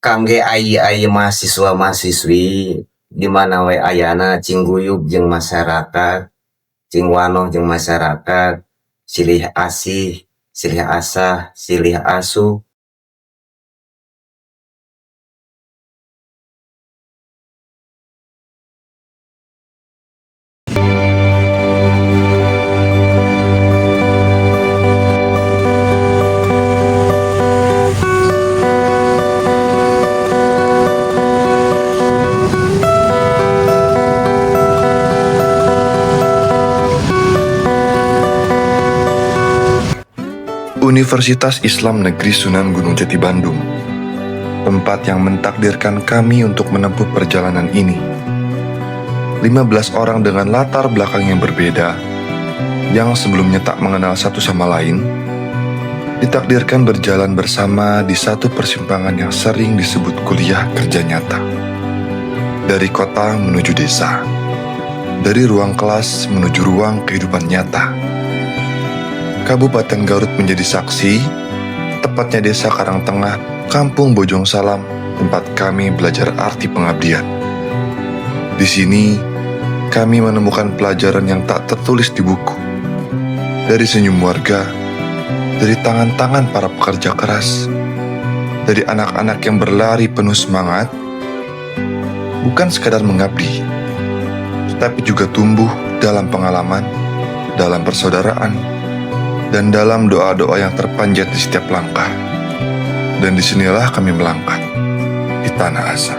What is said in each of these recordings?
Kangge ai mahasiswa-mahasiswi di mana we ayana cingguyub jeung masyarakat, cing wanoh jeung masyarakat, silih asih, silih asah, silih asuh. Universitas Islam Negeri Sunan Gunung Jati Bandung, tempat yang mentakdirkan kami untuk menempuh perjalanan ini. 15 orang dengan latar belakang yang berbeda, yang sebelumnya tak mengenal satu sama lain, ditakdirkan berjalan bersama di satu persimpangan yang sering disebut kuliah kerja nyata. Dari kota menuju desa, dari ruang kelas menuju ruang kehidupan nyata. Kabupaten Garut menjadi saksi, tepatnya Desa Karangtengah, Kampung Bojong Salam, tempat kami belajar arti pengabdian. Di sini, kami menemukan pelajaran yang tak tertulis di buku. Dari senyum warga, dari tangan-tangan para pekerja keras, dari anak-anak yang berlari penuh semangat, bukan sekadar mengabdi, tetapi juga tumbuh dalam pengalaman, dalam persaudaraan, dan dalam doa-doa yang terpanjat di setiap langkah. Dan disinilah kami melangkah, di tanah asa.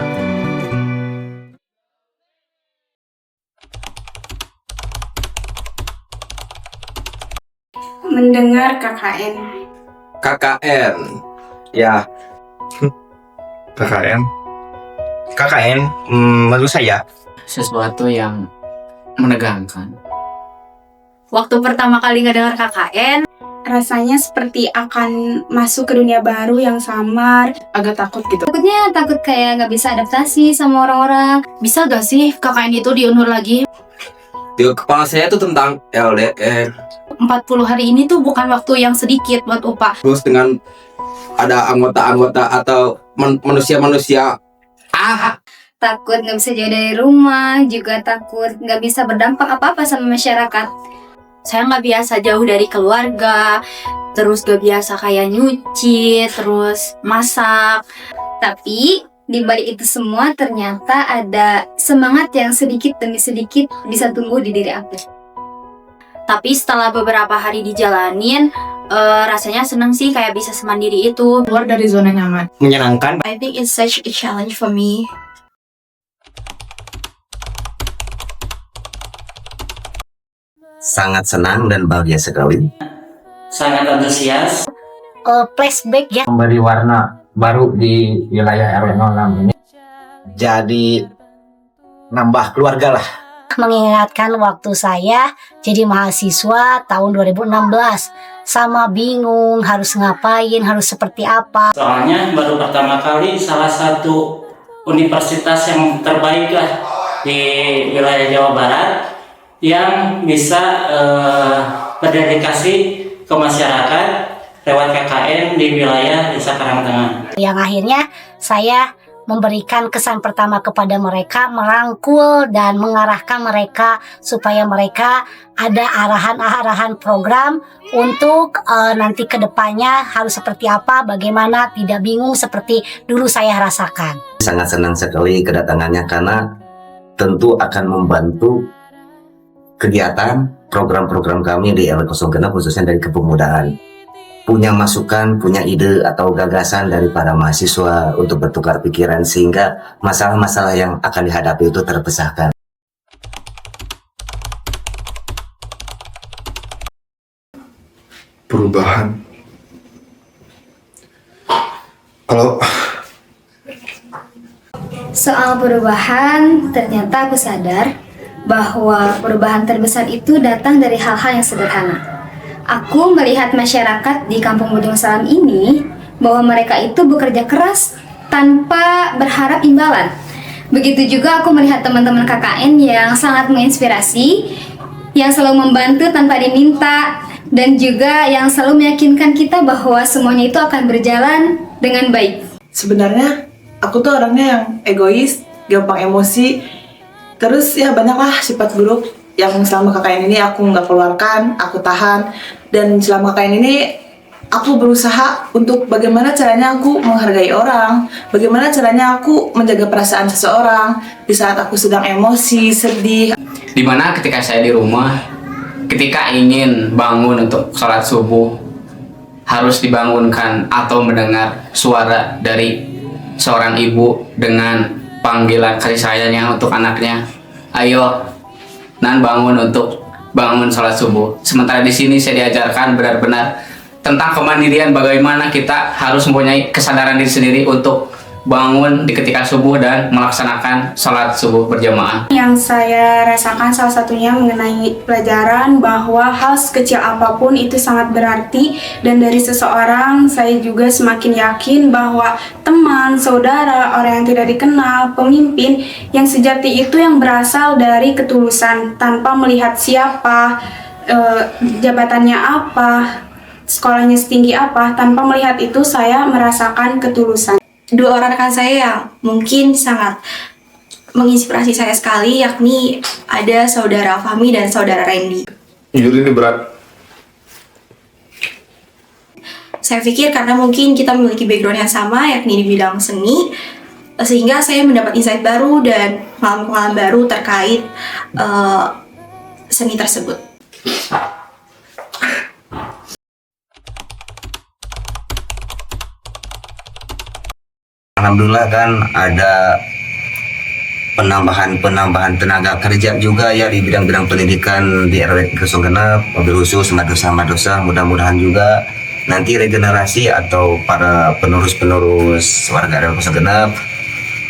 Mendengar KKN. KKN, ya. KKN menurut saya sesuatu yang menegangkan. Waktu pertama kali ngedengar KKN, rasanya seperti akan masuk ke dunia baru yang samar, agak takut gitu. Takut kayak nggak bisa adaptasi sama orang-orang. Bisa gak sih KKN itu diundur lagi? di kepala saya itu tentang LDR. 40 hari ini tuh bukan waktu yang sedikit buat UPA. Terus dengan ada anggota-anggota atau manusia-manusia Takut nggak bisa jauh dari rumah, juga takut nggak bisa berdampak apa-apa sama masyarakat. Saya nggak biasa jauh dari keluarga, terus gak biasa kayak nyuci, terus masak. Tapi di balik itu semua ternyata ada semangat yang sedikit demi sedikit bisa tumbuh di diri aku. Tapi setelah beberapa hari dijalanin, rasanya seneng sih kayak bisa semandiri itu. Keluar dari zona nyaman. menyenangkan. I think it's such a challenge for me. Sangat senang dan bahagia sekali. Sangat antusias. Flashback ya. Memberi warna baru di wilayah RW 06 ini. Jadi nambah keluarga lah. Mengingatkan waktu saya jadi mahasiswa tahun 2016. Sama bingung harus ngapain, harus seperti apa. Soalnya baru pertama kali salah satu universitas yang terbaik lah di wilayah Jawa Barat yang bisa berdedikasi ke masyarakat lewat KKN di wilayah Desa Karangtengah. Yang akhirnya saya memberikan kesan pertama kepada mereka, merangkul dan mengarahkan mereka supaya mereka ada arahan-arahan program untuk nanti ke depannya harus seperti apa, bagaimana, tidak bingung seperti dulu saya rasakan. Sangat senang sekali kedatangannya karena tentu akan membantu kegiatan program-program kami di RW 06 khususnya dari kepemudaan. Punya masukan, punya ide atau gagasan dari para mahasiswa untuk bertukar pikiran sehingga masalah-masalah yang akan dihadapi itu terpecahkan. Perubahan. Kalau Soal perubahan, ternyata aku sadar bahwa perubahan terbesar itu datang dari hal-hal yang sederhana. Aku melihat masyarakat di Kampung Bojong Salam ini bahwa mereka itu bekerja keras tanpa berharap imbalan. Begitu juga aku melihat teman-teman KKN yang sangat menginspirasi, yang selalu membantu tanpa diminta, dan juga yang selalu meyakinkan kita bahwa semuanya itu akan berjalan dengan baik. Sebenarnya aku tuh orangnya yang egois, gampang emosi. Terus ya banyaklah sifat buruk yang selama KKN ini aku nggak keluarkan, aku tahan. Dan selama KKN ini aku berusaha untuk bagaimana caranya aku menghargai orang, bagaimana caranya aku menjaga perasaan seseorang di saat aku sedang emosi, sedih. Dimana ketika saya di rumah, ketika ingin bangun untuk sholat subuh, harus dibangunkan atau mendengar suara dari seorang ibu dengan panggilan kasih sayangnya untuk anaknya. Ayo, Nan bangun untuk bangun sholat subuh. Sementara di sini saya diajarkan benar-benar tentang kemandirian, bagaimana kita harus mempunyai kesadaran diri sendiri untuk bangun di ketika subuh dan melaksanakan sholat subuh berjamaah. Yang saya rasakan salah satunya mengenai pelajaran bahwa hal sekecil apapun itu sangat berarti, dan dari seseorang saya juga semakin yakin bahwa teman, saudara, orang yang tidak dikenal, pemimpin yang sejati itu yang berasal dari ketulusan tanpa melihat siapa, jabatannya apa, sekolahnya setinggi apa. Tanpa melihat itu saya merasakan ketulusan. Dua orang rekan saya yang mungkin sangat menginspirasi saya sekali, yakni ada saudara Fahmi dan saudara Randy. Jujur ini berat. Saya pikir karena mungkin kita memiliki background yang sama, yakni di bidang seni, sehingga saya mendapat insight baru dan pengalaman baru terkait seni tersebut. Alhamdulillah kan ada penambahan tenaga kerja juga ya di bidang-bidang pendidikan di RW Kosong Genap, mobil khusus madrasah. Mudah-mudahan juga nanti regenerasi atau para penerus warga RW Kosong Genap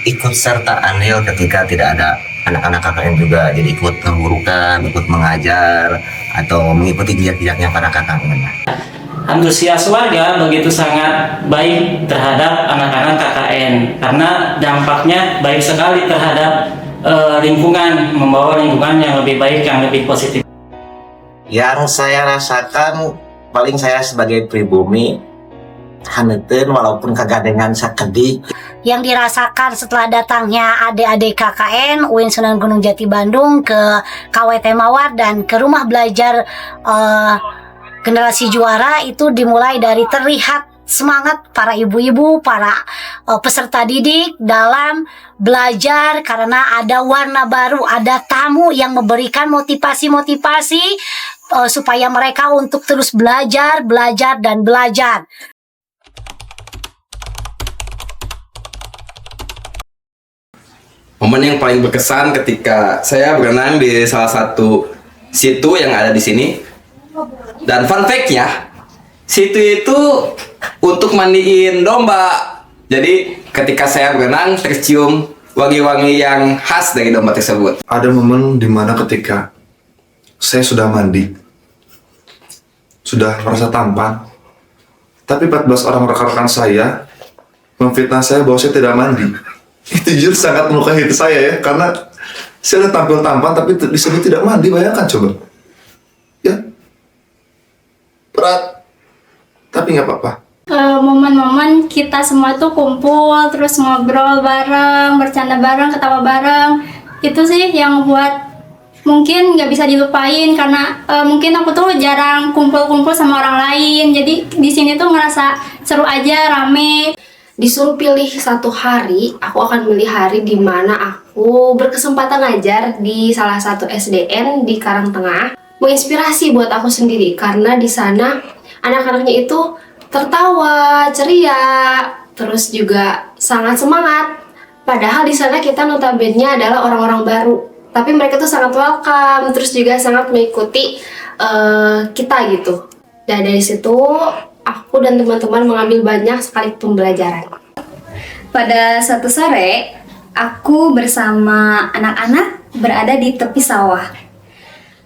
ikut serta andil ketika tidak ada anak-anak KKN juga, jadi ikut menggurukan, ikut mengajar atau mengikuti jejak-jejaknya para KKN. Antusias warga begitu sangat baik terhadap anak-anak KKN karena dampaknya baik sekali terhadap lingkungan, membawa lingkungan yang lebih baik, yang lebih positif. Yang saya rasakan paling saya sebagai pribumi haneten walaupun kagadengan sakedi. Yang dirasakan setelah datangnya adik-adik KKN UIN Sunan Gunung Jati Bandung ke KWT Mawar dan ke rumah belajar generasi juara itu dimulai dari terlihat semangat para ibu-ibu, para peserta didik dalam belajar karena ada warna baru, ada tamu yang memberikan motivasi-motivasi supaya mereka untuk terus belajar dan belajar. Momen yang paling berkesan ketika saya berenang di salah satu situ yang ada di sini. Dan fun fact-nya, situ itu untuk mandiin domba. Jadi ketika saya berenang tercium wangi-wangi yang khas dari domba tersebut. Ada momen dimana ketika saya sudah mandi, sudah merasa tampan, tapi 14 orang rekan-rekan saya memfitnah saya bahwa saya tidak mandi. Itu jujur sangat melukai hati saya ya, karena saya udah tampil tampan tapi disebut tidak mandi. Bayangkan coba ya, berat tapi nggak apa-apa. Momen-momen kita semua tuh kumpul, terus ngobrol bareng, bercanda bareng, ketawa bareng, itu sih yang buat mungkin nggak bisa dilupain karena mungkin aku tuh jarang kumpul-kumpul sama orang lain, jadi di sini tuh ngerasa seru aja, rame. Disuruh pilih satu hari, aku akan milih hari di mana aku berkesempatan ngajar di salah satu SDN di Karangtengah. Menginspirasi buat aku sendiri karena di sana anak-anaknya itu tertawa, ceria, terus juga sangat semangat. Padahal di sana kita notabene adalah orang-orang baru, tapi mereka tuh sangat welcome, terus juga sangat mengikuti kita gitu. Dan dari situ aku dan teman-teman mengambil banyak sekali pembelajaran. Pada suatu sore, aku bersama anak-anak berada di tepi sawah.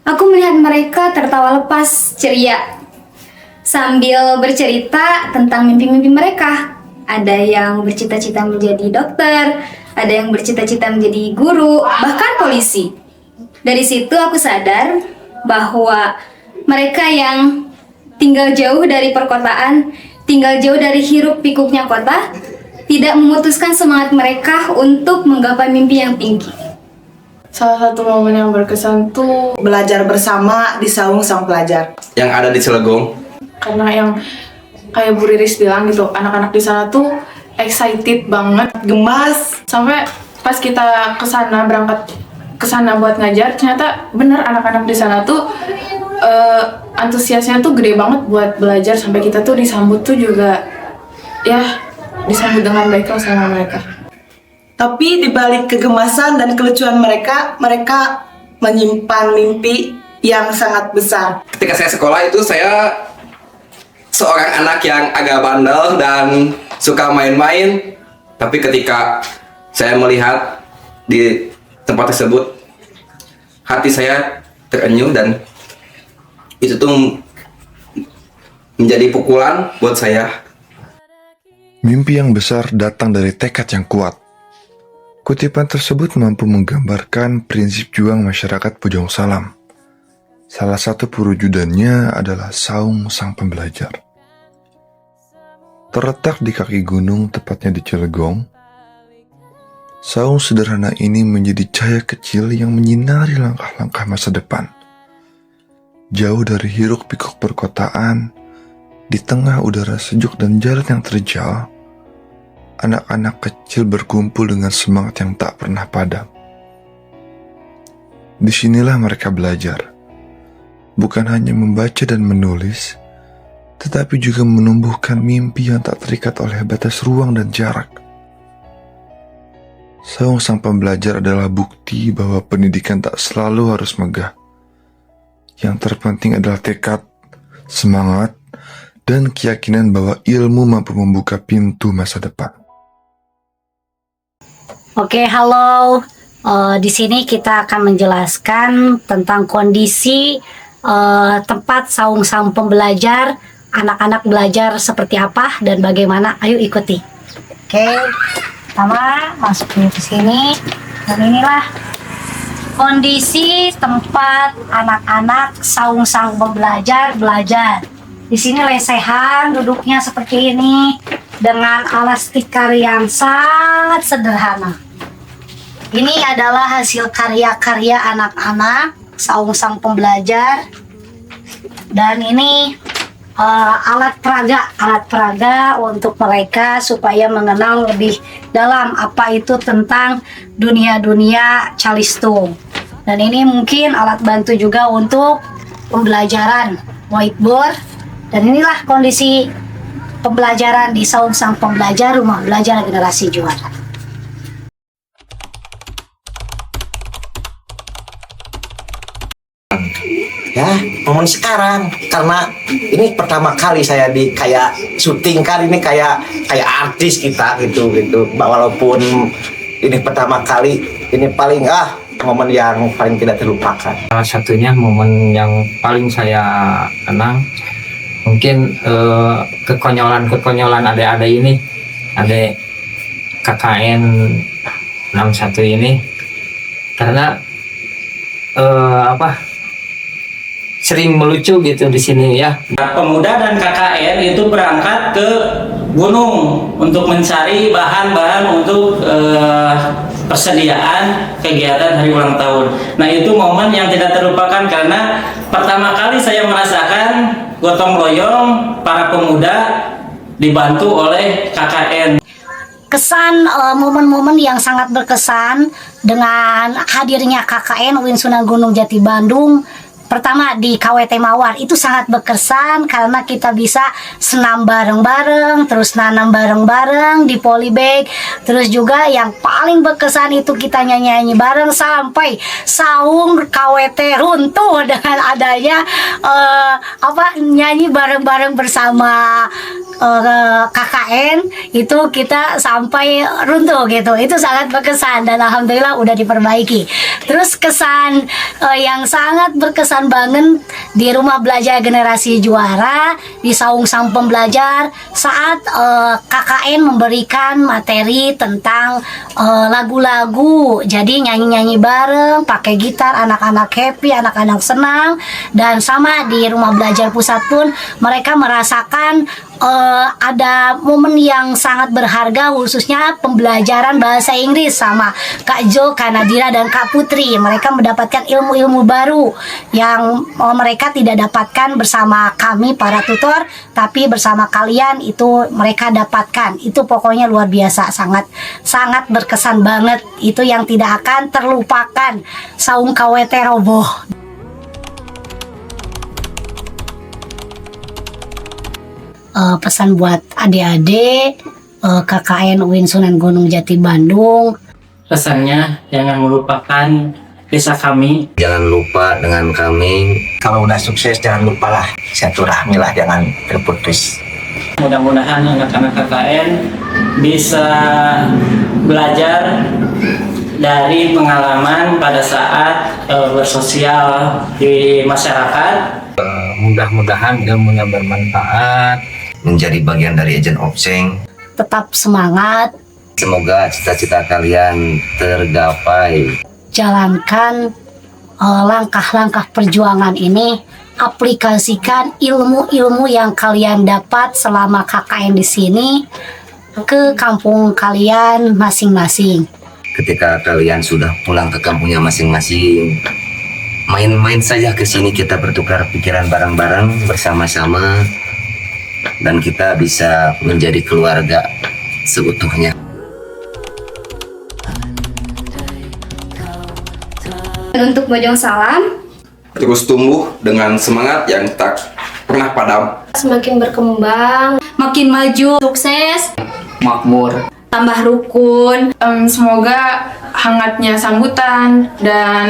Aku melihat mereka tertawa lepas, ceria, sambil bercerita tentang mimpi-mimpi mereka. Ada yang bercita-cita menjadi dokter, ada yang bercita-cita menjadi guru, bahkan polisi. Dari situ aku sadar bahwa mereka yang tinggal jauh dari perkotaan, tinggal jauh dari hiruk pikuknya kota, tidak memutuskan semangat mereka untuk menggapai mimpi yang tinggi. Salah satu momen yang berkesan tuh belajar bersama di saung sang pelajar. Yang ada di Cilegon. Karena yang kayak Bu Riris bilang gitu, anak-anak di sana tuh excited banget, gemas. Sampai pas kita berangkat ke sana buat ngajar, ternyata bener anak-anak di sana tuh antusiasnya tuh gede banget buat belajar, sampai kita tuh disambut tuh juga ya disambut dengan baik lah sama mereka. Tapi dibalik kegemasan dan kelucuan mereka menyimpan mimpi yang sangat besar. Ketika saya sekolah itu saya seorang anak yang agak bandel dan suka main-main. Tapi ketika saya melihat di tempat tersebut, hati saya terenyuh dan itu tuh menjadi pukulan buat saya. Mimpi yang besar datang dari tekad yang kuat. Kutipan tersebut mampu menggambarkan prinsip juang masyarakat Pujon Salam. Salah satu perwujudannya adalah saung sang pembelajar. Terletak di kaki gunung, tepatnya di Cilegon, saung sederhana ini menjadi cahaya kecil yang menyinari langkah-langkah masa depan. Jauh dari hiruk-pikuk perkotaan, di tengah udara sejuk dan jalan yang terjal, anak-anak kecil berkumpul dengan semangat yang tak pernah padam. Disinilah mereka belajar, bukan hanya membaca dan menulis, tetapi juga menumbuhkan mimpi yang tak terikat oleh batas ruang dan jarak. Saung sang pembelajar adalah bukti bahwa pendidikan tak selalu harus megah. Yang terpenting adalah tekad, semangat, dan keyakinan bahwa ilmu mampu membuka pintu masa depan. Oke, halo. Di sini kita akan menjelaskan tentang kondisi tempat saung sang pembelajar, anak-anak belajar seperti apa dan bagaimana. Ayo ikuti. Oke, pertama masuk ke sini. Dan inilah kondisi tempat anak-anak saung sang pembelajar belajar. Di sini lesehan, duduknya seperti ini dengan alas tikar yang sangat sederhana. Ini adalah hasil karya-karya anak-anak saung sang pembelajar. Dan ini alat peraga untuk mereka supaya mengenal lebih dalam apa itu tentang dunia-dunia calistung. Dan ini mungkin alat bantu juga untuk pembelajaran whiteboard. Dan inilah kondisi pembelajaran di saung sang pembelajar Rumah Belajar Generasi Juara. Ya, momen sekarang karena ini pertama kali saya di kayak syuting kan, ini kayak artis kita gitu walaupun ini pertama kali, ini paling momen yang paling tidak terlupakan. Salah satunya momen yang paling saya kenang mungkin kekonyolan adik-adik ini, adik KKN 61 ini, karena sering melucu gitu di sini ya. Pemuda dan KKN itu berangkat ke gunung untuk mencari bahan-bahan untuk persediaan kegiatan hari ulang tahun. Nah, itu momen yang tidak terlupakan karena pertama kali saya merasakan gotong royong para pemuda dibantu oleh KKN. Kesan momen-momen yang sangat berkesan dengan hadirnya KKN UIN Sunan Gunung Jati Bandung. Pertama di KWT Mawar itu sangat berkesan karena kita bisa senam bareng-bareng, terus nanam bareng-bareng di polybag. Terus juga yang paling berkesan itu kita nyanyi-nyanyi bareng sampai saung KWT runtuh dengan adanya nyanyi bareng-bareng bersama KKN. Itu kita sampai runtuh gitu. Itu sangat berkesan dan alhamdulillah udah diperbaiki. Terus kesan yang sangat berkesan banget di Rumah Belajar Generasi Juara di saung sang pembelajar saat KKN memberikan materi tentang lagu-lagu. Jadi nyanyi-nyanyi bareng, pakai gitar, anak-anak happy, anak-anak senang. Dan sama di Rumah Belajar Pusat pun mereka merasakan ada momen yang sangat berharga, khususnya pembelajaran bahasa Inggris sama Kak Jo, Kak Nadira, dan Kak Putri. Mereka mendapatkan ilmu-ilmu baru yang mereka tidak dapatkan bersama kami para tutor, tapi bersama kalian itu mereka dapatkan. Itu pokoknya luar biasa, sangat berkesan banget. Itu yang tidak akan terlupakan. Saung KWT roboh. Pesan buat adik-adik KKN UIN Sunan Gunung Jati Bandung. Pesannya, jangan melupakan desa kami. Jangan lupa dengan kami. Kalau udah sukses jangan lupalah silaturahmi lah, jangan terputus. Mudah-mudahan anak-anak KKN bisa belajar dari pengalaman pada saat bersosial di masyarakat. Mudah-mudahan ilmunya bermanfaat, Menjadi bagian dari Agent of Change. Tetap semangat, Semoga cita-cita kalian tergapai. jalankan langkah-langkah perjuangan ini, aplikasikan ilmu-ilmu yang kalian dapat selama KKN di sini ke kampung kalian masing-masing. Ketika kalian sudah pulang ke kampungnya masing-masing, main-main saja ke sini, kita bertukar pikiran bareng-bareng bersama-sama, dan kita bisa menjadi keluarga seutuhnya. Dan untuk Bojong Salam, Terus tumbuh dengan semangat yang tak pernah padam. Semakin berkembang, Makin maju, sukses, makmur. tambah rukun. Semoga hangatnya sambutan dan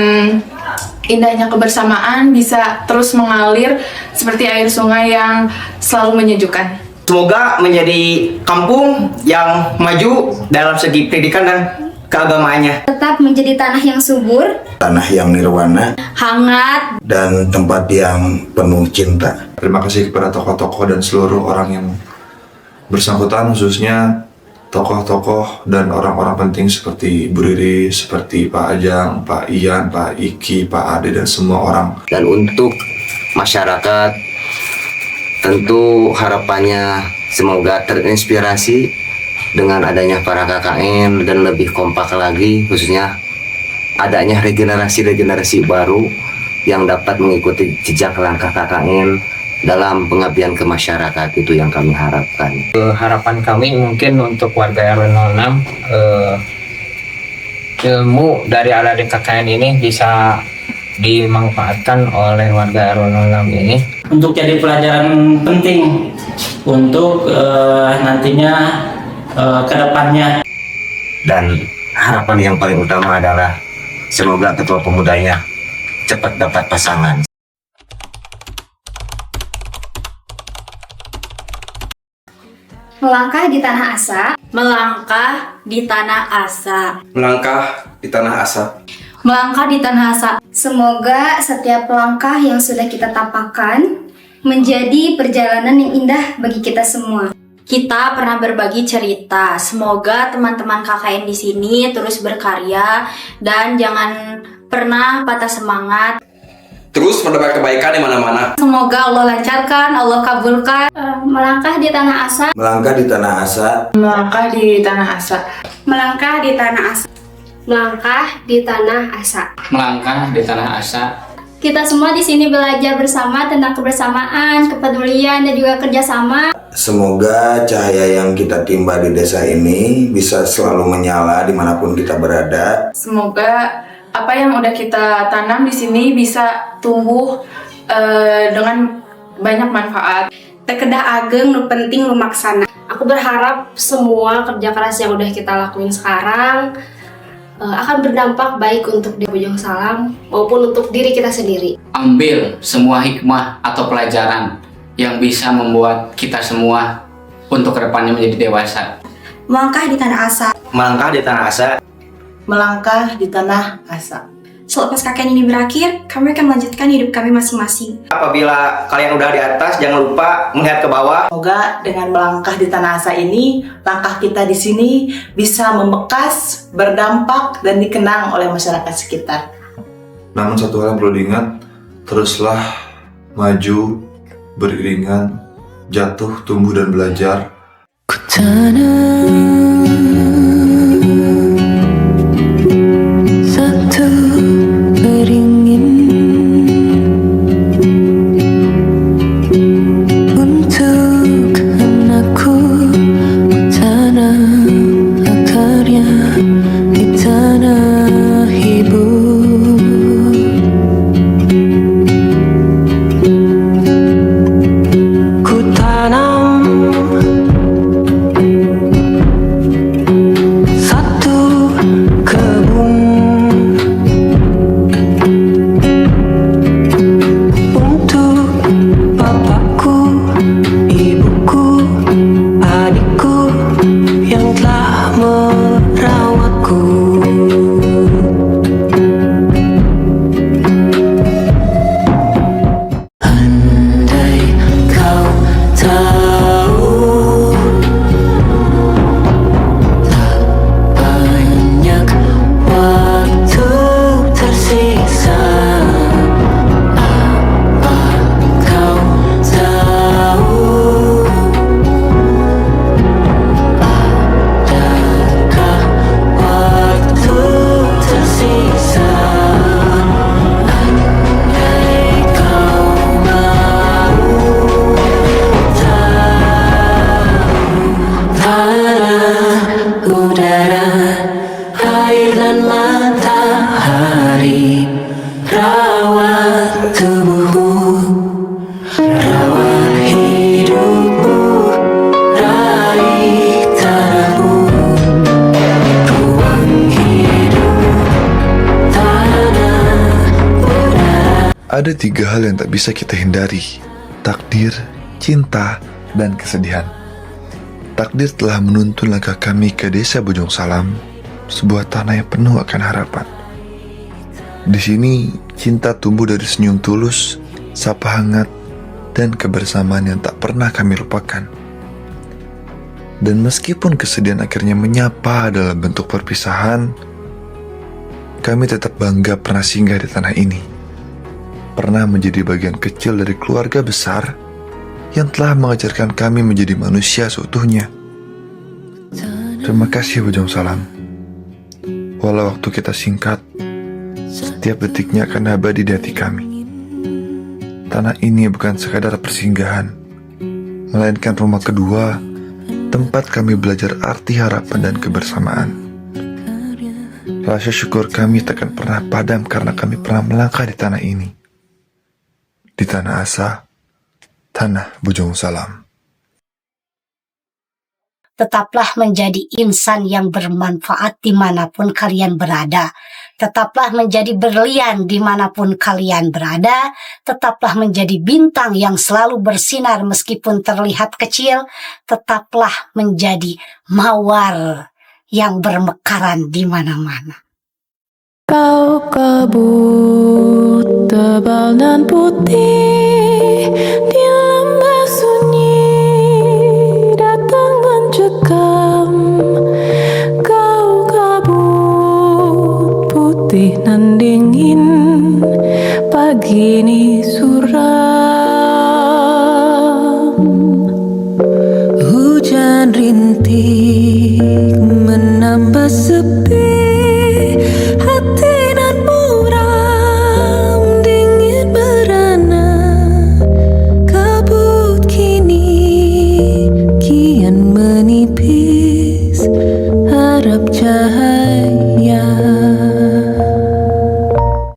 indahnya kebersamaan bisa terus mengalir seperti air sungai yang selalu menyejukkan. Semoga menjadi kampung yang maju dalam segi pendidikan dan keagamaannya. tetap menjadi tanah yang subur, tanah yang nirwana, Hangat, dan tempat yang penuh cinta. Terima kasih kepada tokoh-tokoh dan seluruh orang yang bersangkutan, khususnya tokoh-tokoh dan orang-orang penting seperti Bu Riri, seperti Pak Ajang, Pak Ian, Pak Iki, Pak Ade, dan semua orang. Dan untuk masyarakat, tentu harapannya semoga terinspirasi dengan adanya para KKN dan lebih kompak lagi, khususnya adanya regenerasi baru yang dapat mengikuti jejak langkah KKN dalam pengabdian ke masyarakat. Itu yang kami harapkan. Harapan kami mungkin untuk warga RW 06, ilmu dari adik KKN ini bisa dimanfaatkan oleh warga RW 06 ini Untuk jadi pelajaran penting untuk nantinya ke depannya. Dan harapan yang paling utama adalah semoga ketua pemudanya cepat dapat pasangan. melangkah di tanah asa, melangkah di tanah asa. Melangkah di tanah asa. Melangkah di tanah asa. semoga setiap langkah yang sudah kita tapakan menjadi perjalanan yang indah bagi kita semua. Kita pernah berbagi cerita. Semoga teman-teman KKN di sini terus berkarya dan jangan pernah patah semangat. Terus mendapat kebaikan di mana-mana. Semoga Allah lancarkan, Allah kabulkan. Melangkah di tanah asa, Melangkah di tanah asa, Melangkah di tanah asa. Melangkah di tanah asa. melangkah di tanah asa. Melangkah di tanah asa. Kita semua di sini belajar bersama tentang kebersamaan, kepedulian, dan juga kerjasama. semoga cahaya yang kita timba di desa ini bisa selalu menyala dimanapun kita berada. Semoga apa yang udah kita tanam di sini bisa tumbuh dengan banyak manfaat. Tekedah ageng nu penting lu maksana. Aku berharap semua kerja keras yang udah kita lakuin sekarang akan berdampak baik untuk di Bojong Salam maupun untuk diri kita sendiri. Ambil semua hikmah atau pelajaran yang bisa membuat kita semua untuk kedepannya menjadi dewasa. Melangkah di tanah asa. Melangkah di tanah asa, Melangkah di tanah asa. Selepas KKN ini berakhir, kami akan melanjutkan hidup kami masing-masing. apabila kalian udah di atas jangan lupa melihat ke bawah. Semoga dengan melangkah di tanah asa ini, langkah kita di sini bisa membekas, berdampak, dan dikenang oleh masyarakat sekitar. Namun satu hal yang perlu diingat, teruslah maju beriringan jatuh, tumbuh, dan belajar. Satu beringin untuk anakku, tanam akarnya di tanah ibu. Ku tanam satu kebun untuk bapakku, ibuku, adikku yang telah merawatku. Andai kau tahu banyak waktu tersisa. Apa kau tahu? Adakah waktu tersisa? Andai kau mau tahu, tanah, udara, air dan matahari, rawat tubuhmu, rawat hidupmu, raih tanahmu, ruang hidup, tanah, udara. Ada 3 hal yang tak bisa kita hindari: takdir, cinta, dan kesedihan. Takdir telah menuntun langkah kami ke desa Bojong Salam, sebuah tanah yang penuh akan harapan. Di sini, cinta tumbuh dari senyum tulus, sapa hangat, dan kebersamaan yang tak pernah kami lupakan. Dan meskipun kesedihan akhirnya menyapa dalam bentuk perpisahan, kami tetap bangga pernah singgah di tanah ini. Pernah menjadi bagian kecil dari keluarga besar yang telah mengajarkan kami menjadi manusia seutuhnya. Terima kasih Bojong Salam. Walau waktu kita singkat, setiap detiknya akan abadi di hati kami. Tanah ini bukan sekadar persinggahan, melainkan rumah kedua, tempat kami belajar arti harapan dan kebersamaan. Rasa syukur kami takkan pernah padam karena kami pernah melangkah di tanah ini. Di tanah asa, tanah Bojong Salam. Tetaplah menjadi insan yang bermanfaat dimanapun kalian berada. Tetaplah menjadi berlian dimanapun kalian berada. Tetaplah menjadi bintang yang selalu bersinar meskipun terlihat kecil. Tetaplah menjadi mawar yang bermekaran di mana-mana. Kau kabut tebal dan putih di lembah sunyi datang mencekam. Kau kabut putih nan dingin pagi ini suram. Hujan rintik menambah sepi